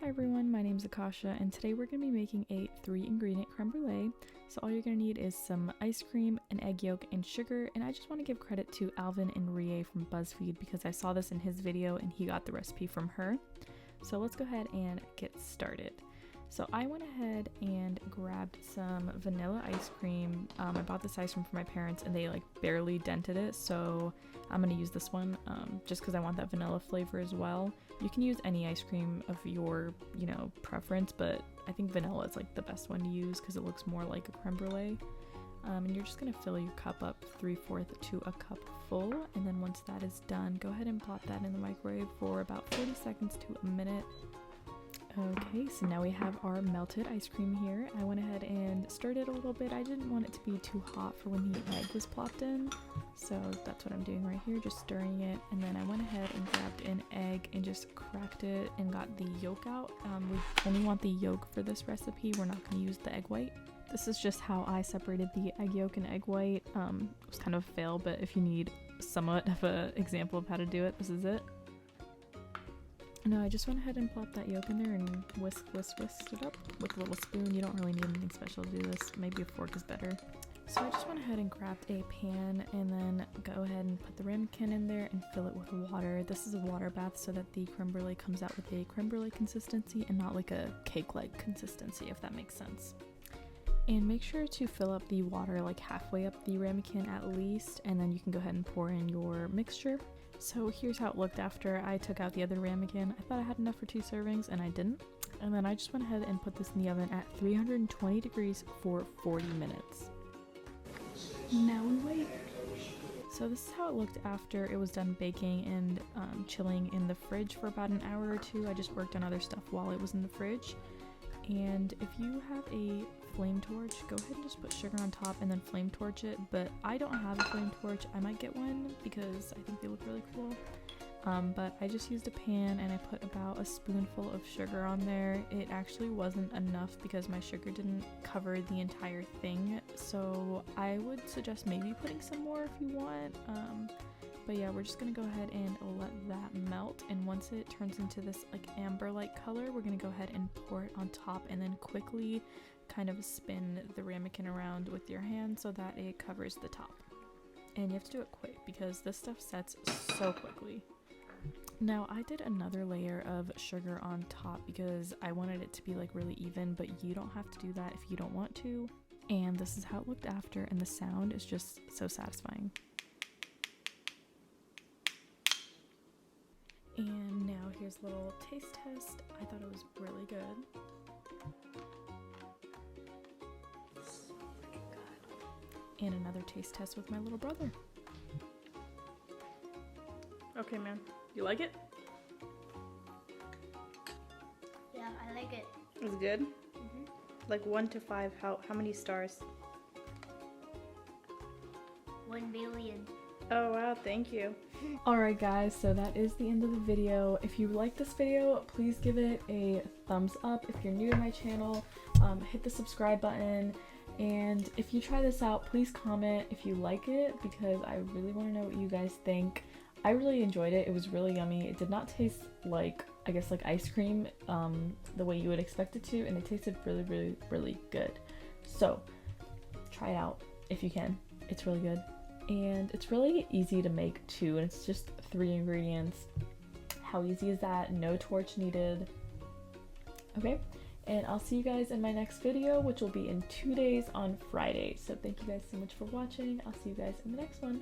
Hi everyone, my name is Akasha and today we're going to be making a 3-ingredient creme brulee. So all you're going to need is some ice cream, an egg yolk, and sugar, and I just want to give credit to Alvin and Rie from BuzzFeed because I saw this in his video and he got the recipe from her. So let's go ahead and get started. So I went ahead and grabbed some vanilla ice cream. I bought this ice cream for my parents and they like barely dented it, so I'm gonna use this one just because I want that vanilla flavor as well. You can use any ice cream of your, preference, but I think vanilla is like the best one to use because it looks more like a creme brulee. And you're just gonna fill your cup up 3/4 to a cup full, and then once that is done, go ahead and pop that in the microwave for about 40 seconds to a minute. Okay, so now we have our melted ice cream here. I went ahead and stirred it a little bit. I didn't want it to be too hot for when the egg was plopped in, so that's what I'm doing right here, just stirring it. And then I went ahead and grabbed an egg and just cracked it and got the yolk out. We only want the yolk for this recipe. We're not going to use the egg white. This is just how I separated the egg yolk and egg white. It was kind of a fail, but if you need somewhat of an example of how to do it, this is it. No, I just went ahead and plopped that yolk in there and whisked it up with a little spoon. You don't really need anything special to do this. Maybe a fork is better. So I just went ahead and grabbed a pan and then go ahead and put the ramekin in there and fill it with water. This is a water bath so that the creme brulee comes out with a creme brulee consistency and not like a cake-like consistency, if that makes sense. And make sure to fill up the water like halfway up the ramekin at least, and then you can go ahead and pour in your mixture. So here's how it looked after I took out the other ramekin. I thought I had enough for 2 servings and I didn't. And then I just went ahead and put this in the oven at 320 degrees for 40 minutes. Now we wait. So this is how it looked after it was done baking and chilling in the fridge for about an hour or 2. I just worked on other stuff while it was in the fridge. And if you have a flame torch, go ahead and just put sugar on top and then flame torch it, but I don't have a flame torch. I might get one because I think they look really cool. But I just used a pan and I put about a spoonful of sugar on there. It actually wasn't enough because my sugar didn't cover the entire thing, so I would suggest maybe putting some more if you want. But yeah, we're just gonna go ahead and let that melt, and once it turns into this like amber-like color, we're gonna go ahead and pour it on top and then quickly kind of spin the ramekin around with your hand so that it covers the top. And you have to do it quick because this stuff sets so quickly. Now I did another layer of sugar on top because I wanted it to be like really even, but you don't have to do that if you don't want to. And this is how it looked after, and the sound is just so satisfying. And now here's a little taste test. I thought it was really good. And another taste test with my little brother. Okay, man. You like it? Yeah, I like it. It's good? Mm-hmm. Like 1 to 5, how many stars? 1 billion. Oh wow, thank you. Alright guys, so that is the end of the video. If you like this video, please give it a thumbs up. If you're new to my channel, hit the subscribe button. And if you try this out, please comment if you like it because I really want to know what you guys think. I really enjoyed it. It was really yummy. It did not taste like, I guess, like ice cream the way you would expect it to, and it tasted really, really good. So try it out if you can. It's really good. And it's really easy to make too, and it's just 3 ingredients. How easy is that? No torch needed. Okay, and I'll see you guys in my next video, which will be in 2 days on Friday. So thank you guys so much for watching. I'll see you guys in the next one.